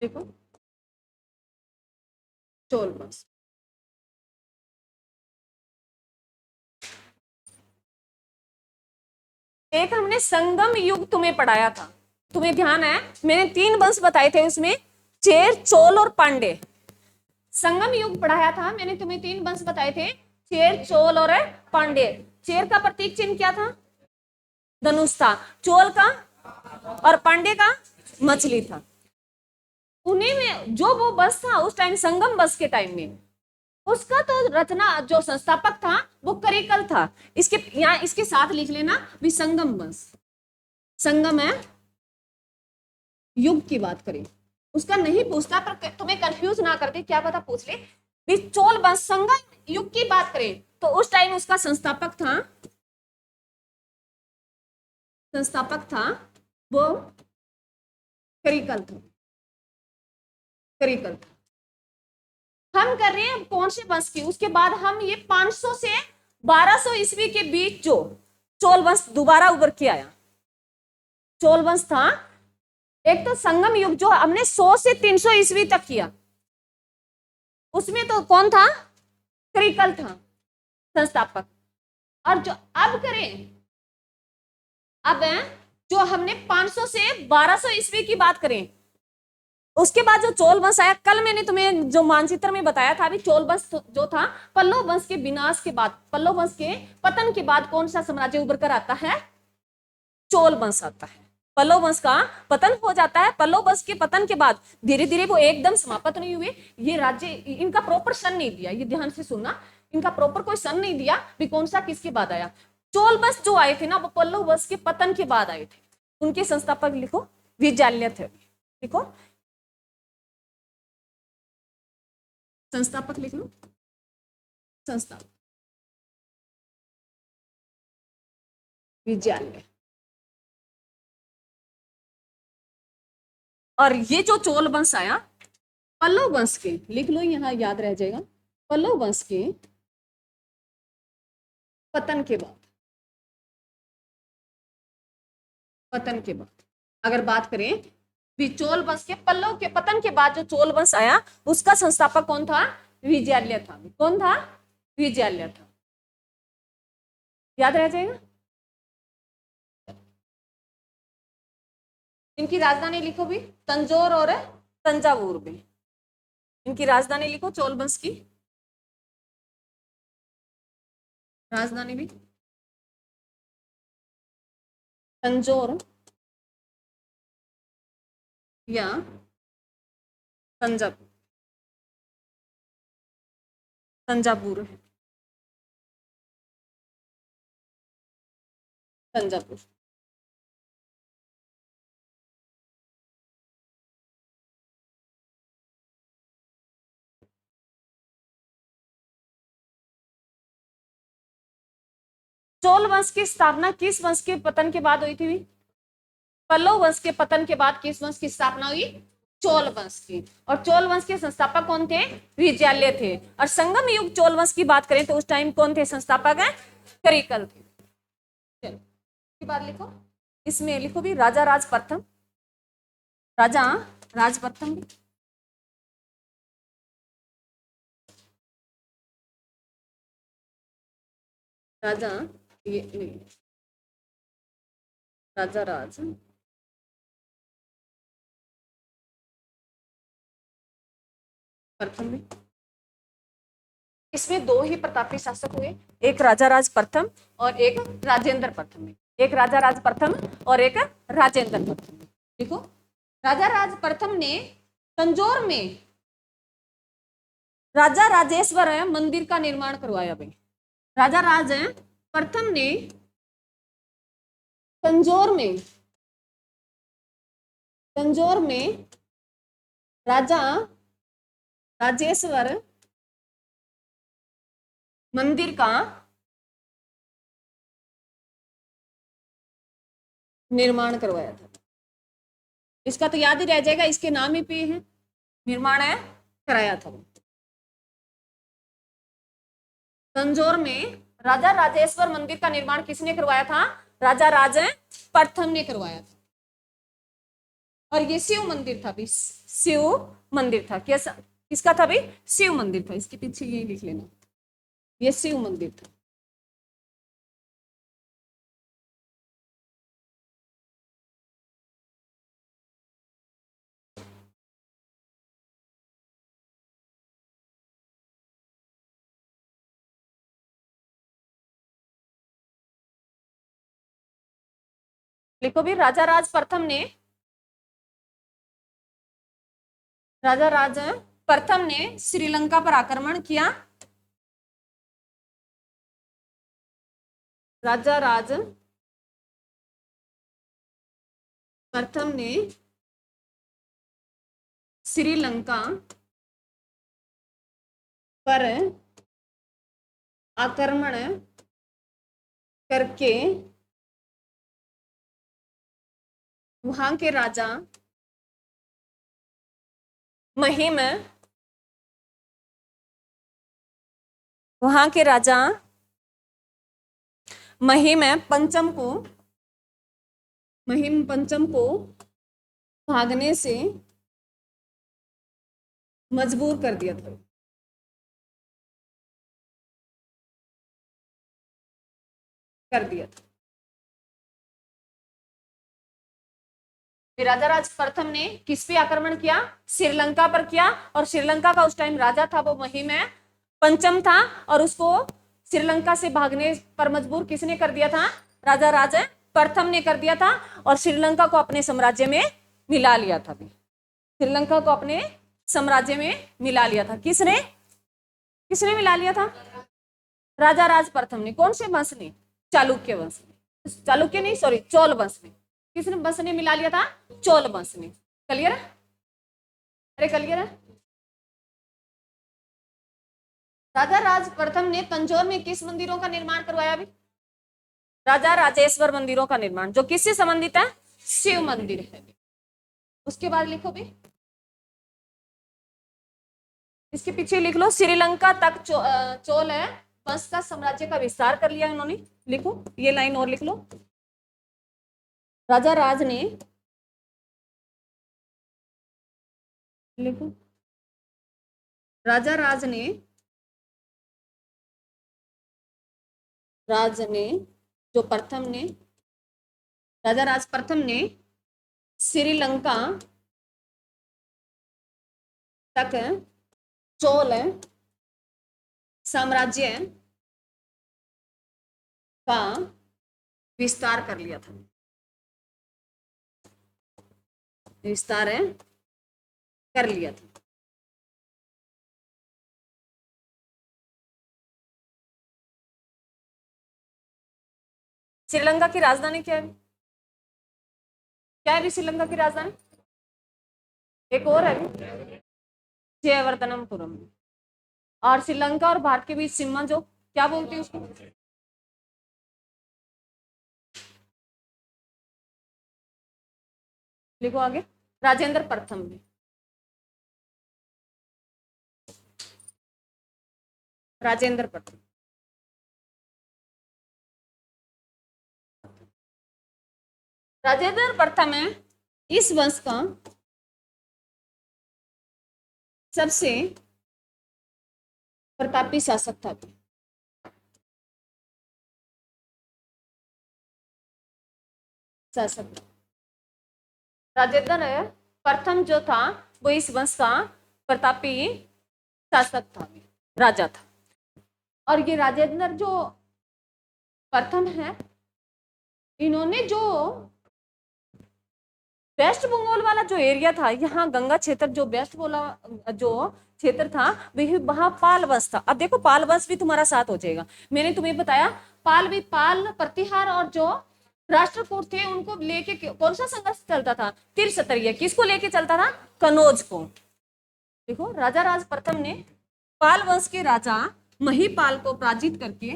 देखो चोल वंश। एक हमने संगम युग तुम्हें पढ़ाया था, तुम्हें ध्यान है, मैंने 3 वंश बताए थे उसमें, चेर, चोल और पांडे। संगम युग पढ़ाया था मैंने तुम्हें, 3 वंश बताए थे, चेर, चोल और पांडे। चेर का प्रतीक चिन्ह क्या था? धनुष था। चोल का और पांडे का मछली था। उन्हीं में जो वो बस था उस टाइम, संगम बस के टाइम में, उसका तो रचना जो संस्थापक था वो करिकल था। इसके यहाँ इसके साथ लिख लेना भी संगम बस, संगम है युग की बात करें, उसका नहीं पूछता, पर तुम्हें कंफ्यूज ना करते, क्या पता पूछ ले भी चोल वंश संगम युग की बात करें तो उस टाइम उसका संस्थापक था वो करिकल था, करिकल था। हम कर रहे हैं कौन से वंश की, उसके बाद हम ये 500 से 1200 ईस्वी के बीच जो चोल वंश दोबारा उभर के आया, चोल वंश था। एक तो संगम युग जो हमने 100 से 300 ईस्वी तक किया, उसमें तो कौन था? करिकल था संस्थापक। और जो अब करें, अब जो हमने 500 से 1200 ईस्वी की बात करें, उसके बाद जो चोल वंश आया, कल मैंने तुम्हें जो मानचित्र में बताया था, अभी चोल वंश जो था पल्लव वंश के विनाश के बाद, पल्लव वंश के पतन के बाद कौन सा साम्राज्य उभर कर आता है? चोल वंश आता है। पल्लव वंश का पतन हो जाता है, पल्लव वंश के पतन के बाद धीरे धीरे वो एकदम समाप्त नहीं हुए, ये राज्य, इनका प्रॉपर सन नहीं दिया, ये ध्यान से सुनना, इनका प्रॉपर कोई सन नहीं दिया भी कौन सा किसके बाद आया। चोल वंश जो आए थे ना वो पल्लव वंश के पतन के बाद आए थे। उनके संस्थापक लिखो विजाल्य थे, लिखो संस्थापक, लिख लो संस्थापक विजाल्य। और ये जो चोल वंश आया, पल्लव वंश के, लिख लो यहां याद रह जाएगा, पल्लव वंश के पतन के बाद, पतन के बाद अगर बात करें भी चोल वंश के पल्लव के पतन के बाद जो चोल वंश आया उसका संस्थापक कौन था? विजयालय था। कौन था? विजयालय था। याद रह जाएगा। इनकी राजधानी लिखो भी, तंजौर और तंजावुर भी, इनकी राजधानी लिखो चोल वंश की राजधानी भी तंजौर या तंजावुर, तंजावुर है, तंजावुर। चोल वंश की स्थापना किस वंश के पतन के बाद हुई थी? पल्लव वंश के पतन के बाद किस वंश की स्थापना हुई? चोल वंश की। और चोल वंश के संस्थापक कौन थे? विजयालय थे। और संगम युग चोल वंश की बात करें तो उस टाइम कौन थे संस्थापक? है करिकल थे। चलो बात लिखो, इसमें लिखो भी राजा राज प्रथम, राजा राज प्रथम, राजा ये नहीं, राजा राज प्रथम में, इसमें 2 ही प्रतापी शासक हुए, एक राजा राज प्रथम और एक राजेंद्र प्रथम में, एक राजा राज प्रथम और एक राजेंद्र प्रथम में। देखो राजा राज प्रथम ने तंजौर में राजा राजेश्वर मंदिर का निर्माण करवाया भाई। राजा राज प्रथम ने तंजौर में, तंजौर में राजा राजेश्वर मंदिर का निर्माण करवाया था। इसका तो याद ही रह जाएगा, इसके नाम ही पे है, निर्माण है कराया था। तंजौर में राजा राजेश्वर मंदिर का निर्माण किसने करवाया था? राजा राज प्रथम ने करवाया था। और ये शिव मंदिर था भी, शिव मंदिर था। कैसा किसका था भी? शिव मंदिर था। इसके पीछे ये लिख लेना, ये शिव मंदिर था। लिखो भी, राजा राज प्रथम ने, राजा राज प्रथम ने श्रीलंका पर आक्रमण किया। राजा राज प्रथम ने श्रीलंका पर आक्रमण करके वहां के राजा महिम, वहां के राजा महिम पंचम को, महिम पंचम को भागने से मजबूर कर दिया था। कर दिया था। राजा राज प्रथम ने किस पे आक्रमण किया? श्रीलंका पर किया। और श्रीलंका का उस टाइम राजा था वो महिम पंचम था, और उसको श्रीलंका से भागने पर मजबूर किसने कर दिया था? राजा राज प्रथम ने कर दिया था। और श्रीलंका को अपने साम्राज्य में मिला लिया था। श्रीलंका को अपने साम्राज्य में मिला लिया था। किसने? किसने मिला लिया था? राजा राज प्रथम ने। कौन से वंश ने? चालुक्य वंश ने। चालुक्य नहीं, सॉरी, चोल वंश ने। किसने वंश ने मिला लिया था? चोल वंश ने। क्लियर है? अरे क्लियर है? राजा राज प्रथम ने तंजौर में किस मंदिरों का निर्माण करवाया? अभी राजा राजेश्वर मंदिरों का निर्माण, जो किससे संबंधित है? शिव मंदिर है। उसके बाद लिखो भी, इसके पीछे लिख लो, श्रीलंका तक चोल है वंश का साम्राज्य का विस्तार कर लिया इन्होंने। लिखो ये लाइन और लिख लो। राजा राज ने, लिखो, राजा राज ने, जो प्रथम ने, राजा राज प्रथम ने श्रीलंका तक चोल साम्राज्य का विस्तार कर लिया था। विस्तार कर लिया था। श्रीलंका की राजधानी क्या है? क्या है श्रीलंका की राजधानी? एक और है जयवर्धनपुरम। और श्रीलंका और भारत के बीच सीमा जो, क्या बोलते हैं उसको? लिखो आगे, राजेंद्र प्रथम ने। राजेंद्र प्रथम, राजेंद्र प्रथम है इस वंश का सबसे प्रतापी शासक था। शासक राजेंद्र प्रथम जो था वो इस वंश का प्रतापी शासक था, राजा था। और ये राजेंद्र जो प्रथम है, इन्होंने जो वेस्ट बंगाल वाला जो एरिया था, यहाँ गंगा क्षेत्र जो वेस्ट बोला जो क्षेत्र था, वहां पाल वंश था। अब देखो पाल वंश भी तुम्हारा साथ हो जाएगा। मैंने तुम्हें बताया पाल भी, पाल प्रतिहार और जो राष्ट्रकूट थे उनको लेके कौन सा संघर्ष चलता था? त्रिशतरीय। किसको लेके चलता था? कनौज को। देखो राजा राज प्रथम ने पाल वंश के राजा महिपाल को पराजित करके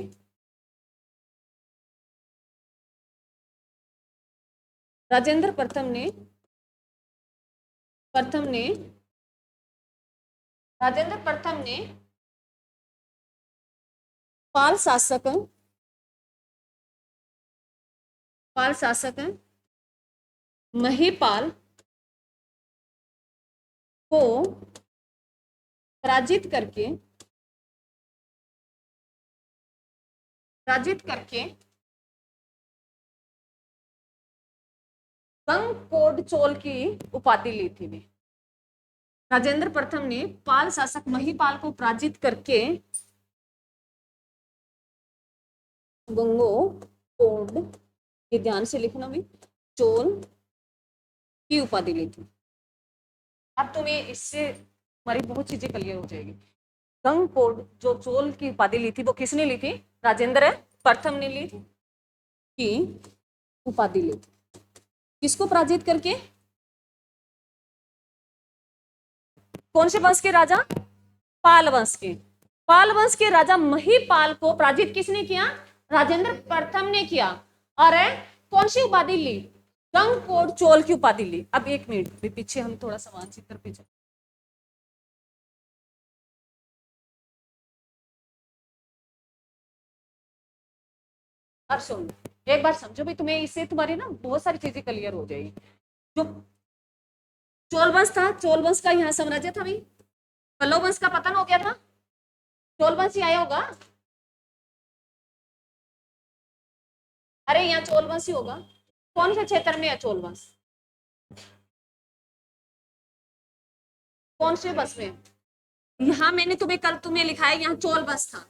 राजेंद्र प्रथम ने राजेंद्र प्रथम ने पाल शासक महिपाल को पराजित करके गंगकोड चोल की उपाधि ली थी। राजेंद्र प्रथम ने पाल शासक महिपाल को पराजित करके गंगोकोड, ये ध्यान से लिखना भी, चोल की उपाधि ली थी। अब तुम्हें इससे हमारी बहुत चीजें क्लियर हो जाएगी। गंगपोड़ जो चोल की उपाधि ली थी वो किसने ली थी? राजेंद्र प्रथम ने ली थी की उपाधि ली थी। किसको पराजित करके? कौन से वंश के राजा? पाल वंश के। पाल वंश के राजा महीपाल को पराजित किसने किया? राजेंद्र प्रथम ने किया। और कौन सी उपाधि ली? गंगपोड़ चोल की उपाधि ली। अब एक मिनट पीछे हम थोड़ा सा मानचित्र पे चलते। अब सुन, एक बार समझो भाई, तुम्हें इससे तुम्हारी ना बहुत सारी चीजें क्लियर हो जाएगी। जो चोल वंश था, चोल वंश का यहाँ साम्राज्य था भाई, पल्लव वंश का पतन हो गया था, चोल वंश ही आया होगा। अरे यहाँ चोल वंश ही होगा। कौन से क्षेत्र में है चोल वंश? कौन से वंश में? यहाँ मैंने तुम्हें लिखा है, यहाँ चोल वंश था।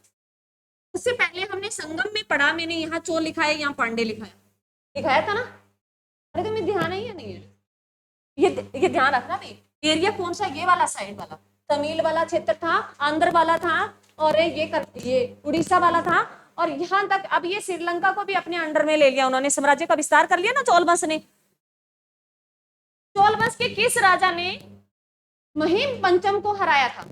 उससे पहले हमने संगम में पढ़ा, मैंने यहाँ चोल लिखा है, यहाँ पांडे लिखा है, लिखाया था ना? अरे तुम्हें ध्यान है या नहीं है? ये ध्यान रखना भाई। एरिया कौन सा? ये वाला साइड वाला तमिल वाला क्षेत्र था, आंध्र वाला था, और ये उड़ीसा वाला था। और यहां तक अब ये श्रीलंका को भी अपने अंडर में ले लिया उन्होंने, साम्राज्य का विस्तार कर लिया ना चोल वंश ने। चोल वंश के किस राजा ने महिम पंचम को हराया था?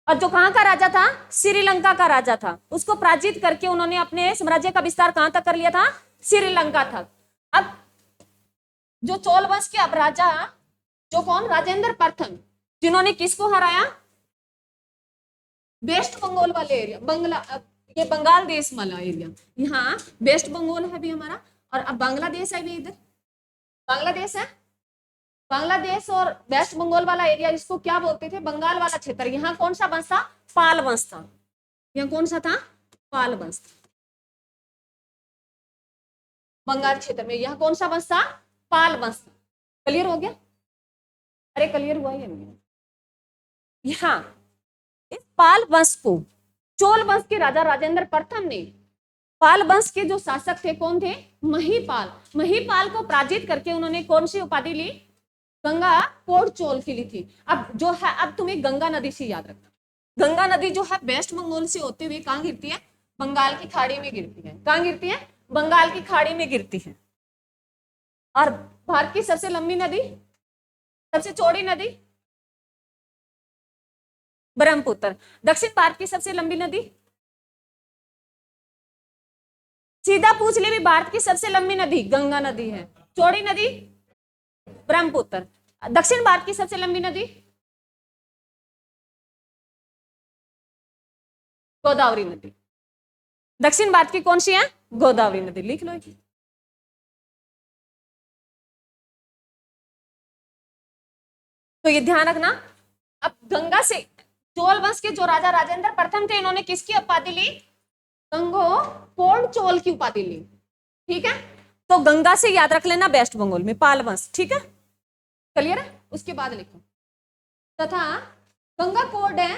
और जो कहां का राजा था? श्रीलंका का राजा था। उसको पराजित करके उन्होंने अपने साम्राज्य का विस्तार कहां तक कर लिया था? श्रीलंका तक। अब जो चोल वंश के अब राजा, जो कौन? राजेंद्र प्रथम, जिन्होंने किसको हराया? वेस्ट बंगाल वाले एरिया, ये बंगाल देश वाला एरिया, यहाँ वेस्ट बंगाल है भी हमारा, और अब बांग्लादेश है भी इधर, बांग्लादेश है। बांग्लादेश और वेस्ट बंगाल वाला एरिया, इसको क्या बोलते थे? बंगाल वाला क्षेत्र। यहाँ कौन सा वंश था? पाल वंश था। यहाँ कौन सा था? पाल वंश। बंगाल क्षेत्र में यहाँ कौन सा वंश था? पाल वंश। क्लियर हो गया? अरे क्लियर हुआ ही नहीं? यहाँ इस पाल वंश को चोल वंश के राजा राजेंद्र प्रथम ने, पाल वंश के जो शासक थे कौन थे? महीपाल। महीपाल को पराजित करके उन्होंने कौन सी उपाधि ली? गंगा कोड़ चोल की ली थी। अब जो है, अब तुम्हें गंगा नदी से याद रखना, गंगा नदी जो है वेस्ट बंगाल से होते हुए कहां गिरती है? बंगाल की खाड़ी में गिरती है। कहां गिरती है? बंगाल की खाड़ी में गिरती है। और भारत की सबसे लंबी नदी, सबसे चौड़ी नदी? ब्रह्मपुत्र। दक्षिण भारत की सबसे लंबी नदी? सीधा पूछ ले भी, भारत की सबसे लंबी नदी गंगा नदी है, चौड़ी नदी ब्रह्मपुत्र। दक्षिण भारत की सबसे लंबी नदी? गोदावरी नदी। दक्षिण भारत की कौन सी है? गोदावरी नदी। लिख लो। तो ये ध्यान रखना। अब गंगा से चोल वंश के जो राजा राजेंद्र प्रथम थे, इन्होंने किसकी उपाधि ली? गंगो कोड़ चोल की उपाधि ली। ठीक है, तो गंगा से याद रख लेना वेस्ट बंगाल में पाल वंश। ठीक है, क्लियर है? उसके बाद लिखो, तथा गंगा कोड है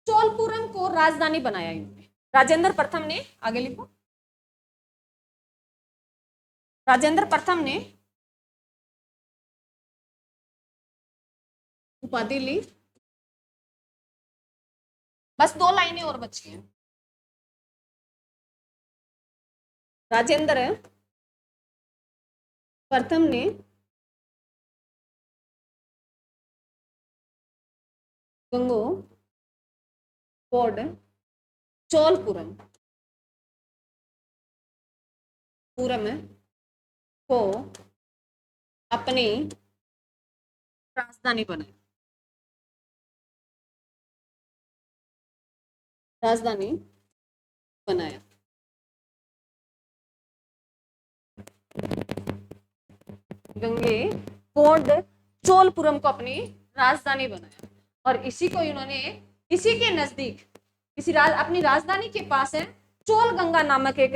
चोलपुरम को राजधानी बनाया इन्होंने, राजेंद्र प्रथम ने। आगे लिखो, राजेंद्र प्रथम ने उपाधि ली। बस दो लाइनें और बची हैं। राजेंद्र प्रथम ने गंगो कोड चोलपुरम पूरम को अपनी राजधानी बनाई, राजधानी बनाया। गंगे कोड चोलपुरम को अपनी राजधानी बनाया, और इसी को इन्होंने, इसी के नजदीक, अपनी राजधानी के पास है चोल गंगा नामक एक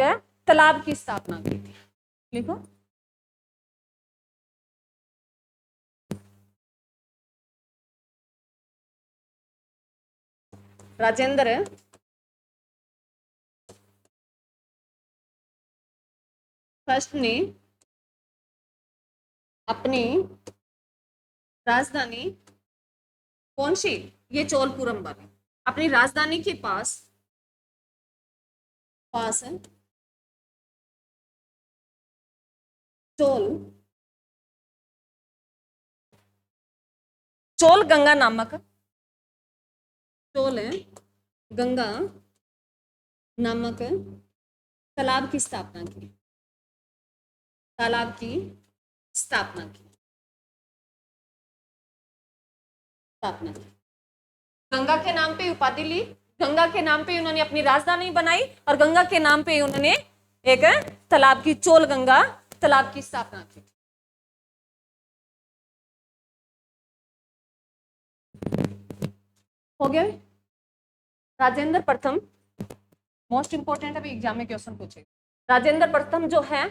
तालाब की स्थापना की थी। लिखो, राजेंद्र फर्स्ट ने अपनी राजधानी कौन सी, ये चोलपुरम वाली, अपनी राजधानी के पास पास है चोल चोल गंगा नामक, चोल है गंगा नामक तालाब की स्थापना की, तालाब की स्थापना की, स्थापना की। गंगा के नाम पे उपाधि ली, गंगा के नाम पे उन्होंने अपनी राजधानी बनाई और गंगा के नाम पे उन्होंने एक तालाब की, चोल गंगा तालाब की स्थापना की। हो गया। राजेंद्र प्रथम, मोस्ट इंपोर्टेंट अभी एग्जाम में क्वेश्चन पूछे। राजेंद्र प्रथम जो है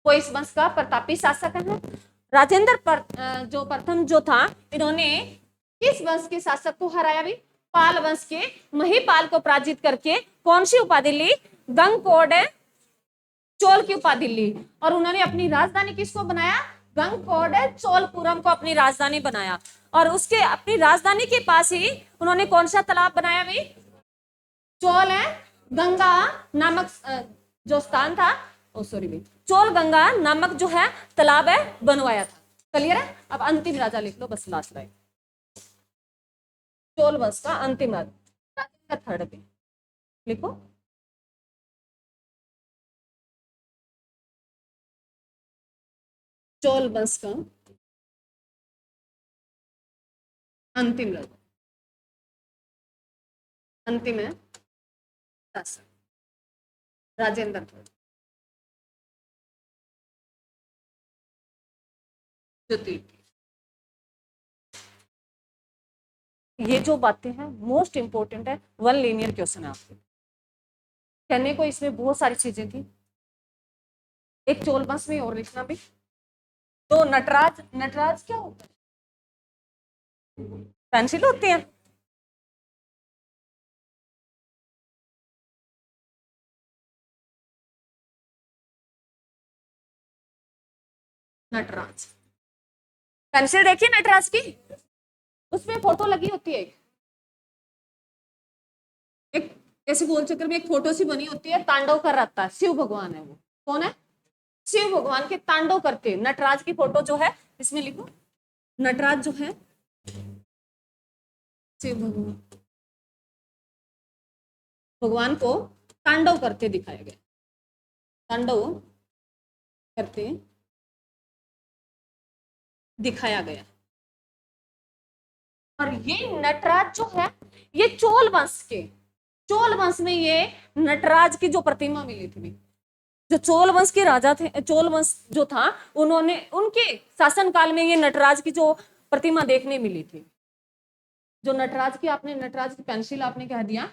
वो इस वंश का प्रतापी शासक है। जो प्रथम जो था, इन्होंने किस वंश के शासक को हराया भी, पाल वंश के महिपाल को पराजित करके कौन सी उपाधि ली, गंगकोड चोल की उपाधि ली। और उन्होंने अपनी राजधानी किसको बनाया, गंगकोड चोलपुरम को अपनी राजधानी बनाया। और उसके अपनी राजधानी के पास ही उन्होंने कौन सा तालाब बनाया भी, चोल है गंगा नामक जो स्थान था, ओ सॉरी भाई, चोल गंगा नामक जो है तालाब है बनवाया था। क्लियर है। अब अंतिम राजा लिख लो, बस लास्ट लाइन, चोल वंश का अंतिम राजा थर्ड पे लिखो। चोल वंश का अंतिम राजा, अंतिम है शासक राजेंद्र थर्ड। ये जो बातें हैं मोस्ट इंपोर्टेंट है, वन लीनियर क्वेश्चन है आपके कहने को, इसमें बहुत सारी चीजें थी। एक चोल वंश में और लिखना भी, तो नटराज, नटराज क्या होता है, पेंसिल होती है। नटराज पेंसिल देखिए नटराज की, उसमें फोटो लगी होती है, एक ऐसे गोल चक्कर में एक फोटो सी बनी होती है, तांडव कर रहा है, शिव भगवान है वो, कौन है, शिव भगवान के तांडव करते नटराज की फोटो जो है, इसमें लिखो नटराज जो है शिव भगवान, भगवान को तांडव करते दिखाया गया, तांडव करते दिखाया गया। और ये नटराज जो है, ये चोल वंश के, चोल वंश में ये नटराज की जो प्रतिमा मिली थी, जो चोल वंश के राजा थे, चोल वंश जो था, उन्होंने उनके शासन काल में ये नटराज की जो प्रतिमा देखने मिली थी। जो नटराज की, आपने नटराज की पेंसिल आपने कह दिया,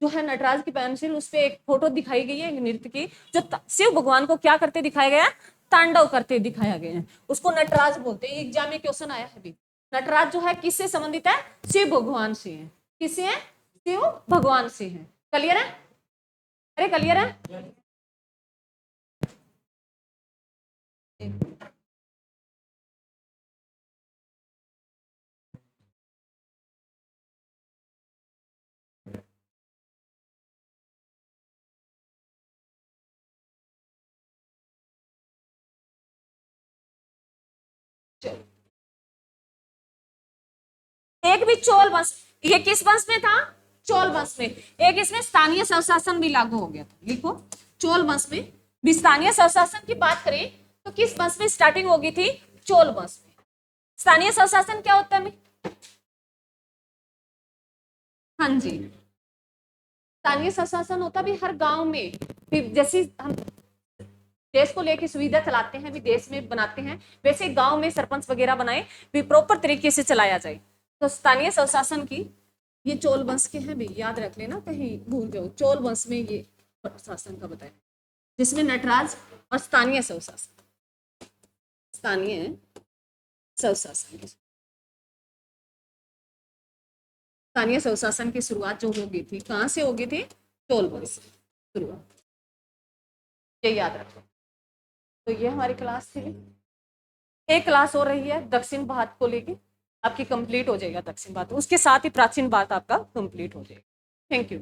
जो है नटराज की पेंसिल, उस पर एक फोटो दिखाई गई है नृत्य की, जो शिव भगवान को क्या करते दिखाया गया, तांडव करते दिखाया गया है, उसको नटराज बोलते हैं। एग्जाम में क्वेश्चन आया है भी, नटराज जो है किससे संबंधित है, शिव भगवान से है। किससे है, शिव भगवान से है। क्लियर है, अरे क्लियर है। एक भी चोल वंश, ये किस वंश में था, चोल वंश में। एक इसमें स्थानीय स्वशासन भी लागू हो गया था, लिखो चोल वंश में भी स्थानीय स्वशासन की बात करें तो किस वंश में स्टार्टिंग होगी थी, चोल वंश में। स्थानीय स्वशासन क्या होता है, हाँ जी, स्थानीय स्वशासन होता भी हर गांव में, जैसे हम देश को लेकर सुविधा चलाते हैं भी, देश में बनाते हैं, वैसे गांव में सरपंच वगैरह बनाए भी, प्रॉपर तरीके से चलाया जाए। तो स्थानीय स्वशासन की, ये चोल वंश के हैं भी, याद रख लेना कहीं भूल जाओ, चोल वंश में ये शासन का बताया, जिसमें नटराज और स्थानीय स्वशासन, स्थानीय स्वशासन, स्थानीय स्वशासन की शुरुआत जो होगी थी, कहां से होगी थी, चोल वंश से शुरुआत, ये याद रखो। तो ये हमारी क्लास थी। एक क्लास हो रही है दक्षिण भारत को लेके, आपकी कंप्लीट हो जाएगा दक्षिण भारत, उसके साथ ही प्राचीन भारत आपका कंप्लीट हो जाएगा। Thank you.